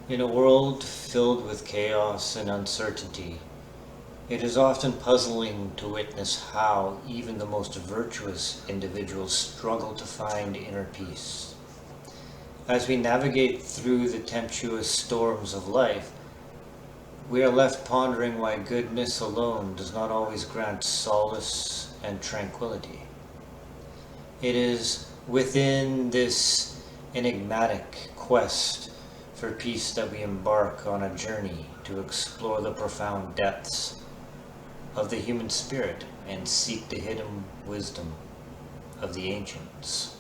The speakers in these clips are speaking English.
In a world filled with chaos and uncertainty, it is often puzzling to witness how even the most virtuous individuals struggle to find inner peace. As we navigate through the tempestuous storms of life, we are left pondering why goodness alone does not always grant solace and tranquility. It is within this enigmatic quest for peace that we embark on a journey to explore the profound depths of the human spirit and seek the hidden wisdom of the ancients.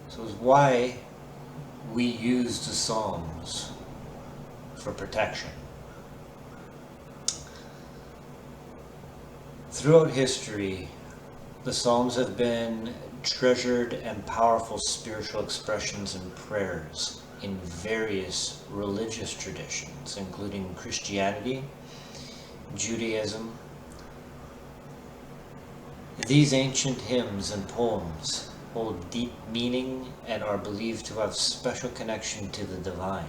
So it's why we use the Psalms for protection. Throughout history, the Psalms have been treasured and powerful spiritual expressions and prayers in various religious traditions, including Christianity, Judaism. These ancient hymns and poems hold deep meaning and are believed to have special connection to the divine.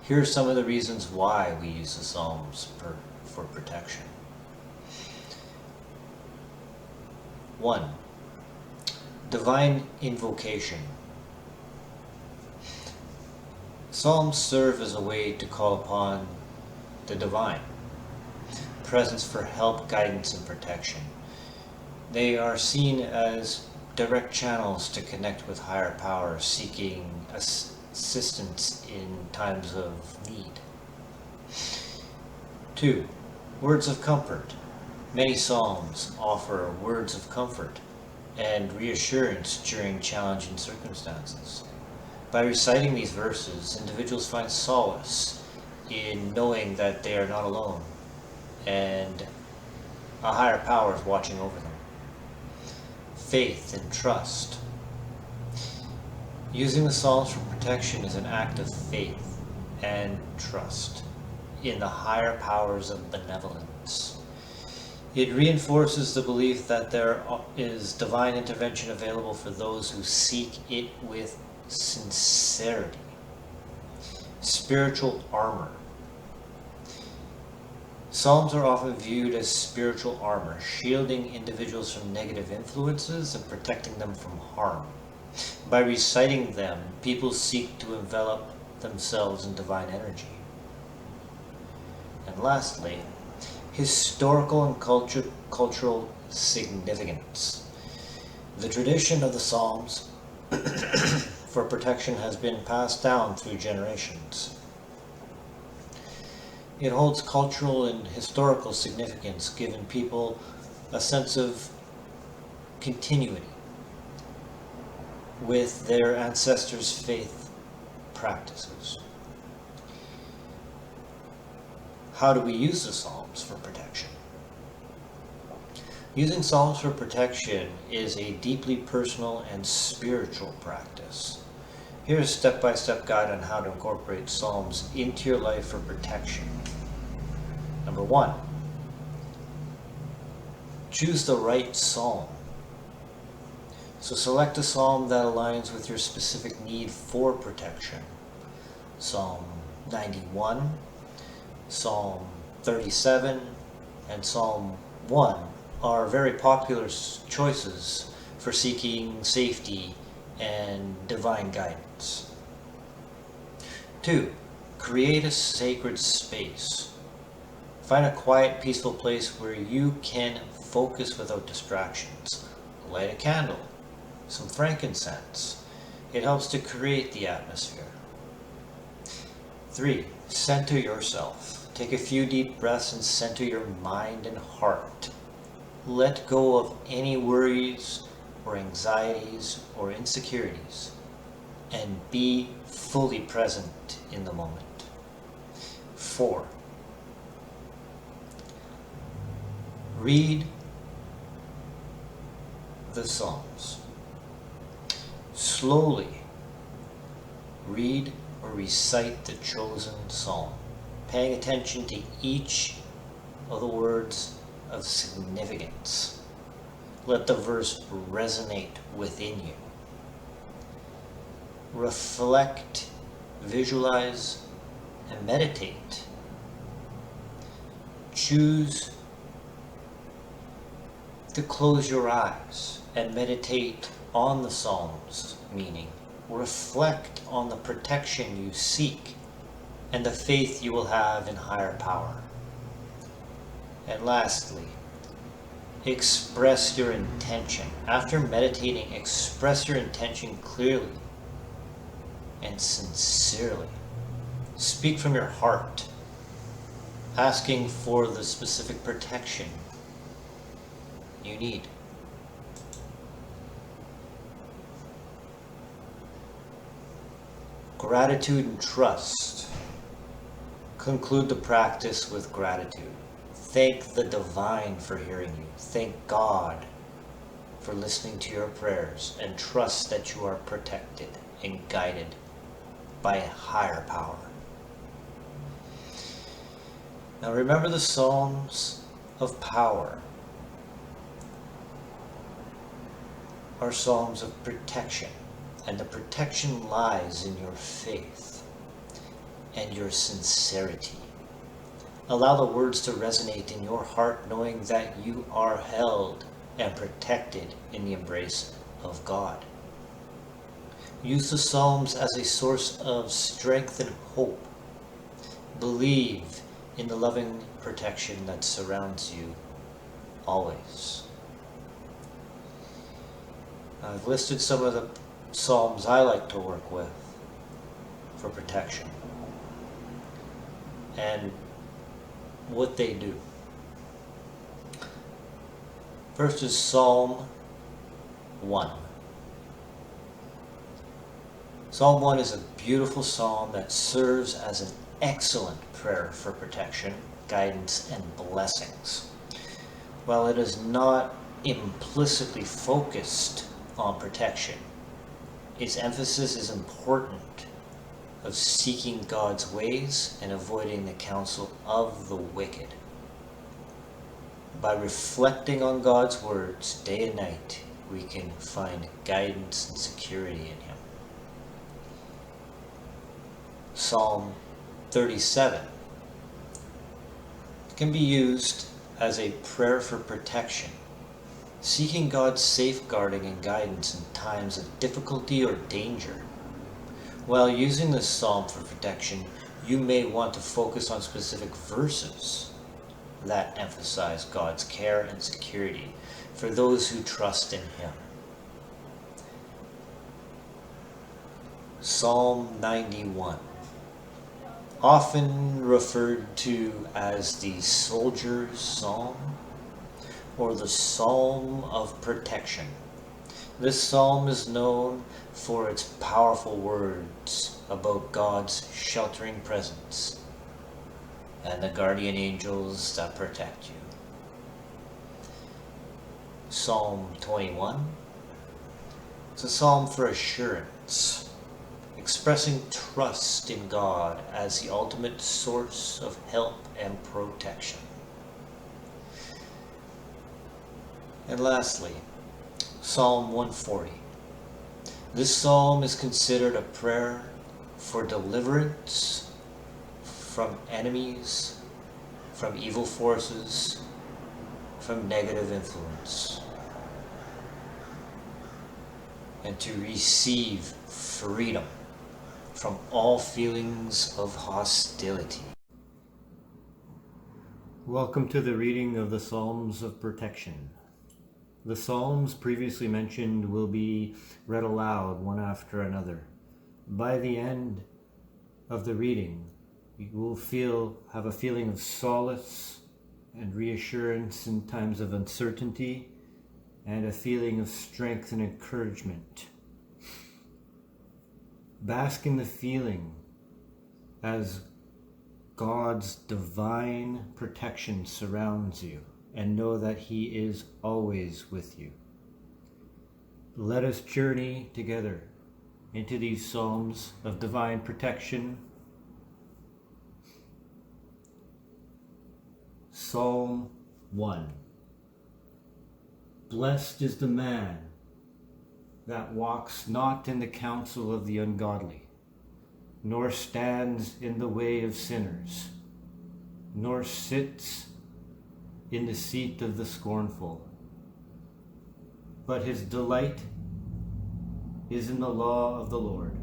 Here are some of the reasons why we use the Psalms for protection. 1. Divine invocation. Psalms serve as a way to call upon the divine presence for help, guidance, and protection. They are seen as direct channels to connect with higher power, seeking assistance in times of need. 2. Words of comfort. Many psalms offer words of comfort and reassurance during challenging circumstances. By reciting these verses, individuals find solace in knowing that they are not alone and a higher power is watching over them. Faith and trust. Using the Psalms for protection is an act of faith and trust in the higher powers of benevolence. It reinforces the belief that there is divine intervention available for those who seek it with sincerity. Spiritual armor. Psalms are often viewed as spiritual armor, shielding individuals from negative influences and protecting them from harm. By reciting them, people seek to envelop themselves in divine energy. And lastly, historical and cultural significance. The tradition of the Psalms for protection has been passed down through generations. It holds cultural and historical significance, giving people a sense of continuity with their ancestors' faith practices. How do we use the Psalms for protection? Using Psalms for protection is a deeply personal and spiritual practice. Here's a step-by-step guide on how to incorporate Psalms into your life for protection. Number 1, choose the right psalm. So select a psalm that aligns with your specific need for protection. Psalm 91, Psalm 37, and Psalm 1 are very popular choices for seeking safety and divine guidance. 2. Create a sacred space. Find a quiet, peaceful place where you can focus without distractions. Light a candle, some frankincense. It helps to create the atmosphere. 3. Center yourself. Take a few deep breaths and center your mind and heart. Let go of any worries or anxieties or insecurities and be fully present in the moment. 4. Read the Psalms. Slowly read or recite the chosen psalm, paying attention to each of the words of significance. Let the verse resonate within you. reflect, visualize, and meditate. Choose to close your eyes and meditate on the Psalms' meaning. Reflect on the protection you seek and the faith you will have in higher power. And lastly, express your intention. After meditating, express your intention clearly and sincerely. Speak from your heart, asking for the specific protection you need. Gratitude and trust. Conclude the practice with gratitude. Thank the divine for hearing you. Thank God for listening to your prayers, and trust that you are protected and guided by a higher power. Now remember, the Psalms of power are Psalms of protection, and the protection lies in your faith and your sincerity. Allow the words to resonate in your heart, knowing that you are held and protected in the embrace of God. Use the Psalms as a source of strength and hope. Believe in the loving protection that surrounds you always. I've listed some of the Psalms I like to work with for protection and what they do. First is Psalm 1. Psalm 1 is a beautiful psalm that serves as an excellent prayer for protection, guidance, and blessings. While it is not implicitly focused on protection, its emphasis is important of seeking God's ways and avoiding the counsel of the wicked. By reflecting on God's words day and night, we can find guidance and security in Him. Psalm 37 can be used as a prayer for protection, seeking God's safeguarding and guidance in times of difficulty or danger. While using this psalm for protection, you may want to focus on specific verses that emphasize God's care and security for those who trust in Him. Psalm 91, often referred to as the soldier's psalm or the psalm of protection. This psalm is known for its powerful words about God's sheltering presence and the guardian angels that protect you. Psalm 21 is a psalm for assurance, expressing trust in God as the ultimate source of help and protection. And lastly, Psalm 140. This psalm is considered a prayer for deliverance from enemies, from evil forces, from negative influence, and to receive freedom from all feelings of hostility. Welcome to the reading of the Psalms of Protection. The Psalms previously mentioned will be read aloud one after another. By the end of the reading, you will have a feeling of solace and reassurance in times of uncertainty, and a feeling of strength and encouragement. Bask in the feeling as God's divine protection surrounds you, and know that He is always with you. Let us journey together into these Psalms of divine protection. Psalm 1. Blessed is the man that walks not in the counsel of the ungodly, nor stands in the way of sinners, nor sits in the seat of the scornful. But his delight is in the law of the Lord,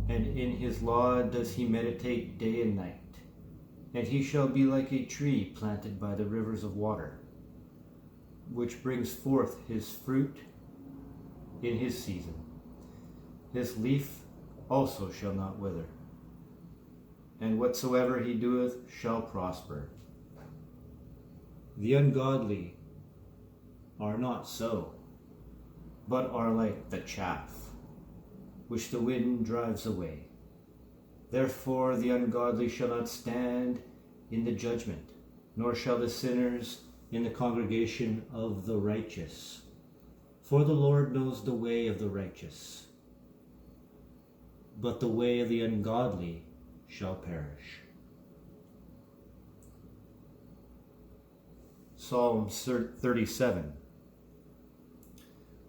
and in his law does he meditate day and night. And he shall be like a tree planted by the rivers of water, which brings forth his fruit in his season. His leaf also shall not wither, and whatsoever he doeth shall prosper. The ungodly are not so, but are like the chaff, which the wind drives away. Therefore the ungodly shall not stand in the judgment, nor shall the sinners in the congregation of the righteous. For the Lord knows the way of the righteous, but the way of the ungodly shall perish. Psalm 37.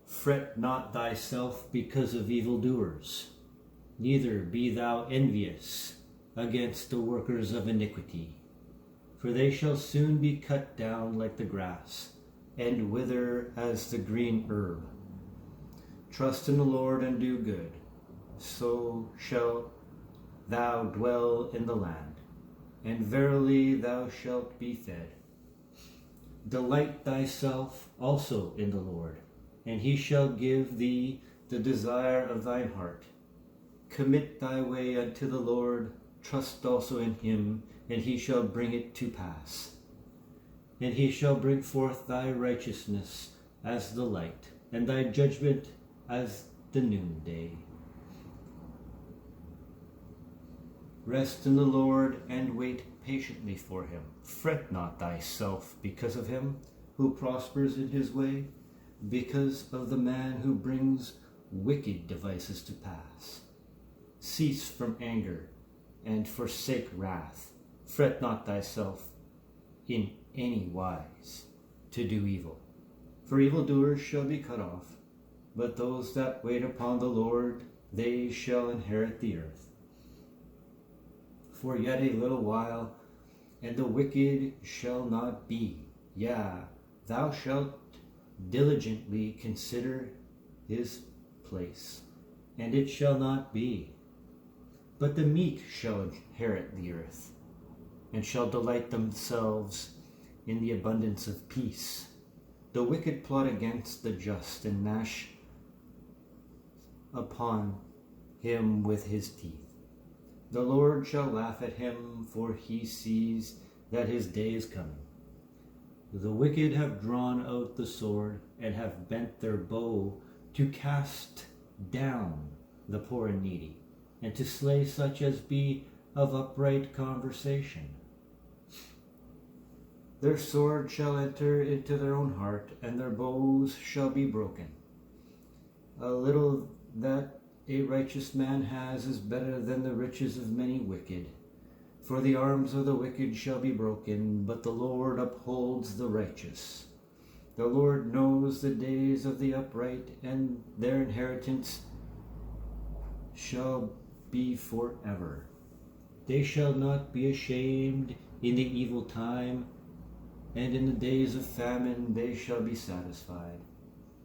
Fret not thyself because of evildoers, neither be thou envious against the workers of iniquity. For they shall soon be cut down like the grass, and wither as the green herb. Trust in the Lord and do good, so shalt thou dwell in the land, and verily thou shalt be fed. Delight thyself also in the Lord, and he shall give thee the desire of thine heart. Commit thy way unto the Lord, trust also in him, and he shall bring it to pass. And he shall bring forth thy righteousness as the light, and thy judgment as the noonday. Rest in the Lord, and wait patiently for him. Fret not thyself because of him who prospers in his way, because of the man who brings wicked devices to pass. Cease from anger, and forsake wrath. Fret not thyself in any wise to do evil. For evildoers shall be cut off, but those that wait upon the Lord, they shall inherit the earth. For yet a little while, and the wicked shall not be. Yea, thou shalt diligently consider his place, and it shall not be. But the meek shall inherit the earth, and shall delight themselves in the abundance of peace. The wicked plot against the just, and gnash upon him with his teeth. The Lord shall laugh at him, for he sees that his day is coming. The wicked have drawn out the sword, and have bent their bow to cast down the poor and needy, and to slay such as be of upright conversation. Their sword shall enter into their own heart, and their bows shall be broken. A little that a righteous man has is better than the riches of many wicked. For the arms of the wicked shall be broken, but the Lord upholds the righteous. The Lord knows the days of the upright, and their inheritance shall be forever. They shall not be ashamed in the evil time, and in the days of famine they shall be satisfied.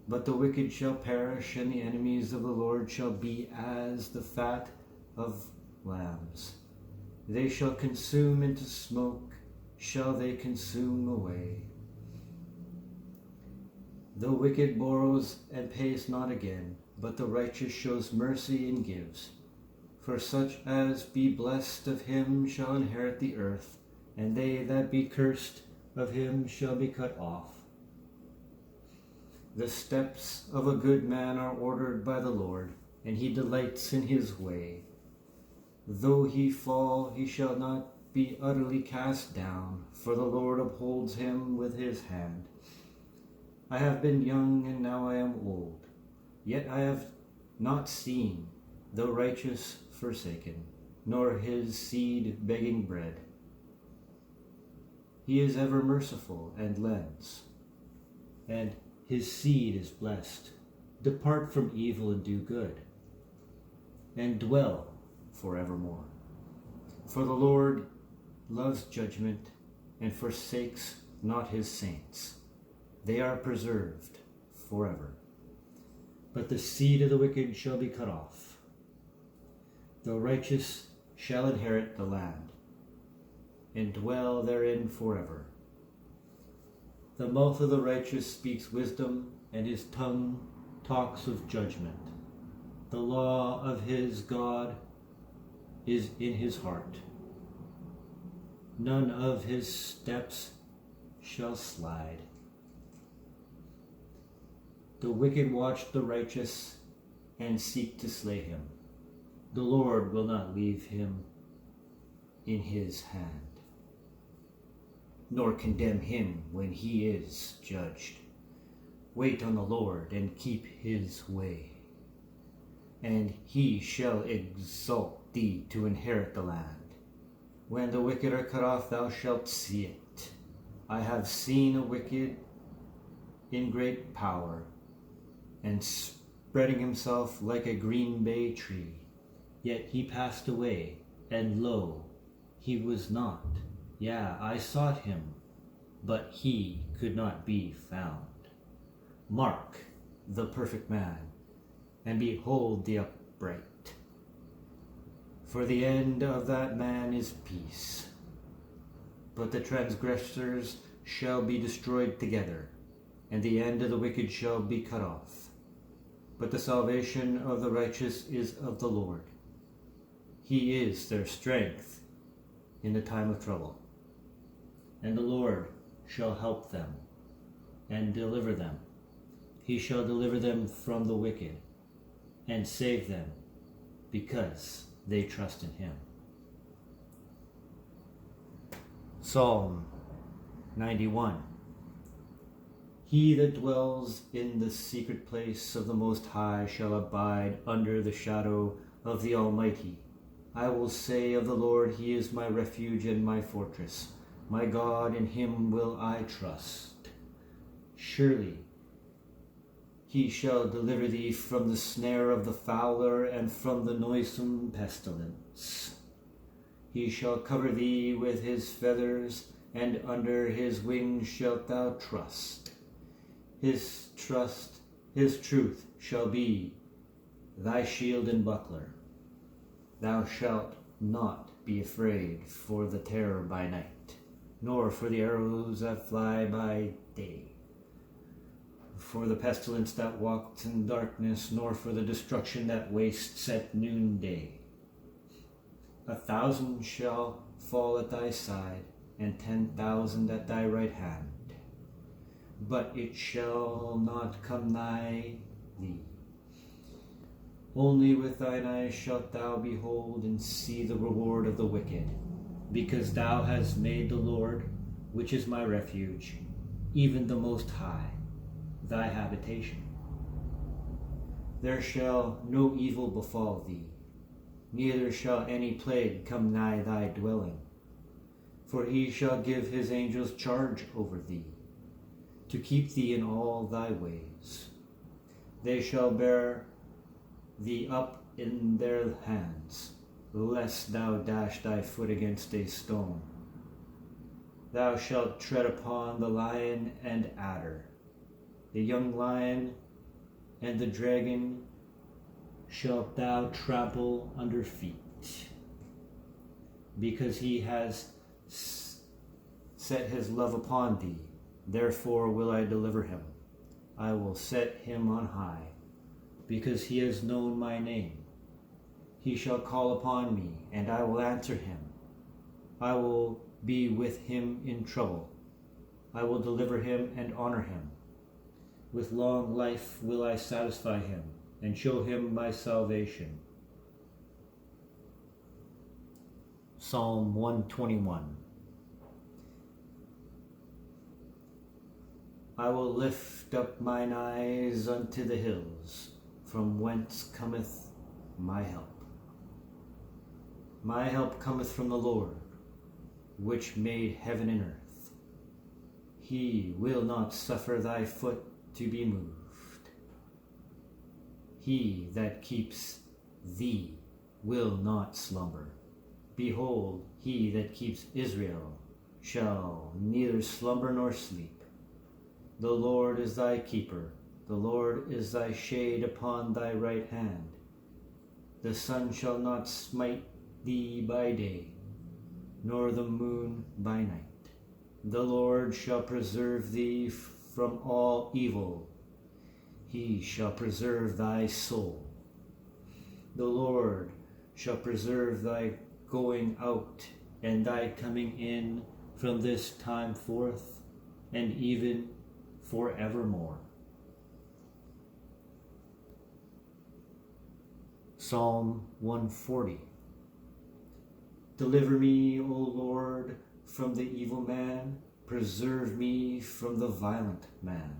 But the wicked shall perish, and the enemies of the Lord shall be as the fat of lambs. They shall consume into smoke, shall they consume away. The wicked borrows and pays not again, but the righteous shows mercy and gives. For such as be blessed of him shall inherit the earth, and they that be cursed of him shall be cut off. The steps of a good man are ordered by the Lord, and he delights in his way. Though he fall, he shall not be utterly cast down, for the Lord upholds him with his hand. I have been young, and now I am old, yet I have not seen the righteous forsaken, nor his seed begging bread. He is ever merciful and lends, and his seed is blessed. Depart from evil and do good, and dwell forevermore. For the Lord loves judgment and forsakes not his saints. They are preserved forever. But the seed of the wicked shall be cut off. The righteous shall inherit the land, and dwell therein forever. The mouth of the righteous speaks wisdom, and his tongue talks of judgment. The law of his God is in his heart. None of his steps shall slide. The wicked watch the righteous and seek to slay him. The Lord will not leave him in his hand, nor condemn him when he is judged. Wait on the Lord and keep his way, and he shall exalt thee to inherit the land. When the wicked are cut off, thou shalt see it. I have seen a wicked in great power, and spreading himself like a green bay tree. Yet he passed away, and lo, he was not. Yeah, I sought him, but he could not be found. Mark the perfect man, and behold the upright. For the end of that man is peace. But the transgressors shall be destroyed together, and the end of the wicked shall be cut off. But the salvation of the righteous is of the Lord. He is their strength in the time of trouble. And the Lord shall help them and deliver them. He shall deliver them from the wicked and save them, because they trust in him. Psalm 91. He that dwells in the secret place of the Most High shall abide under the shadow of the Almighty. I will say of the Lord, he is my refuge and my fortress. My God, in him will I trust. Surely he shall deliver thee from the snare of the fowler and from the noisome pestilence. He shall cover thee with his feathers, and under his wings shalt thou trust. His truth shall be thy shield and buckler. Thou shalt not be afraid for the terror by night, nor for the arrows that fly by day, for the pestilence that walks in darkness, nor for the destruction that wastes at noonday. 1,000 shall fall at thy side, and 10,000 at thy right hand, but it shall not come nigh thee. Only with thine eyes shalt thou behold and see the reward of the wicked, because thou hast made the Lord, which is my refuge, even the Most High, thy habitation. There shall no evil befall thee, neither shall any plague come nigh thy dwelling. For he shall give his angels charge over thee, to keep thee in all thy ways. They shall bear thee up in their hands, lest thou dash thy foot against a stone. Thou shalt tread upon the lion and adder, the young lion and the dragon shalt thou trample under feet. Because he has set his love upon thee, therefore will I deliver him. I will set him on high, because he has known my name. He shall call upon me, and I will answer him. I will be with him in trouble. I will deliver him and honor him. With long life will I satisfy him, and show him my salvation. Psalm 121. I will lift up mine eyes unto the hills, from whence cometh my help. My help cometh from the Lord, which made heaven and earth. He will not suffer thy foot to be moved. he that keeps thee will not slumber. Behold, he that keeps Israel shall neither slumber nor sleep. The Lord is thy keeper, the Lord is thy shade upon thy right hand. The sun shall not smite thee by day, nor the moon by night. The Lord shall preserve thee from all evil. He shall preserve thy soul. The Lord shall preserve thy going out and thy coming in from this time forth and even forevermore. Psalm 140. Deliver me, O Lord, from the evil man, preserve me from the violent man,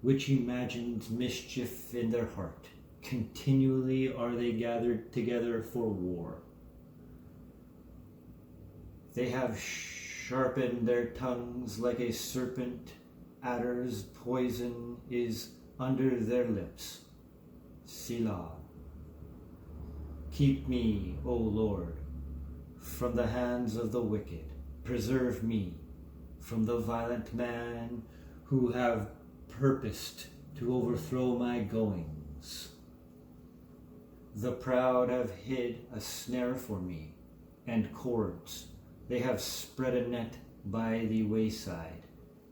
which imagines mischief in their heart. Continually are they gathered together for war. They have sharpened their tongues like a serpent. Adder's poison is under their lips. Selah. Keep me, O Lord, from the hands of the wicked. Preserve me from the violent man who have purposed to overthrow my goings. The proud have hid a snare for me, and cords. They have spread a net by the wayside.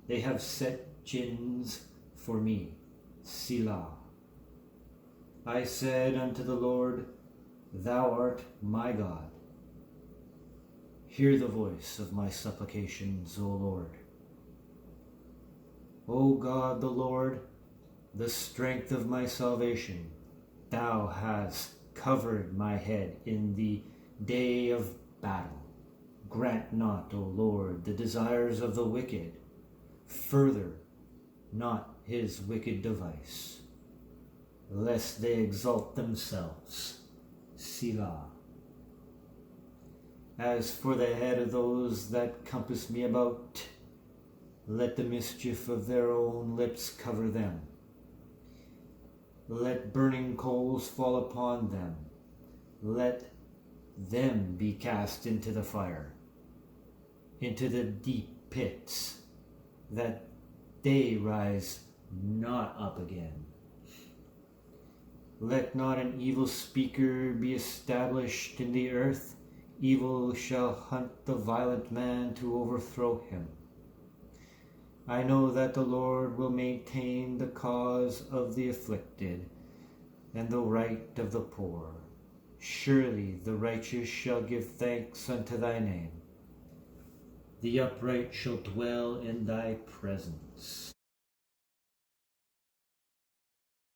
They have set gins for me. Selah. I said unto the Lord, Thou art my God. Hear the voice of my supplications, O Lord. O God the Lord, the strength of my salvation, Thou hast covered my head in the day of battle. Grant not, O Lord, the desires of the wicked. Further not his wicked device, lest they exalt themselves. Selah. As for the head of those that compass me about, let the mischief of their own lips cover them. Let burning coals fall upon them. Let them be cast into the fire, into the deep pits, that they rise not up again. Let not an evil speaker be established in the earth. Evil shall hunt the violent man to overthrow him. I know that the Lord will maintain the cause of the afflicted and the right of the poor. Surely the righteous shall give thanks unto thy name. The upright shall dwell in thy presence.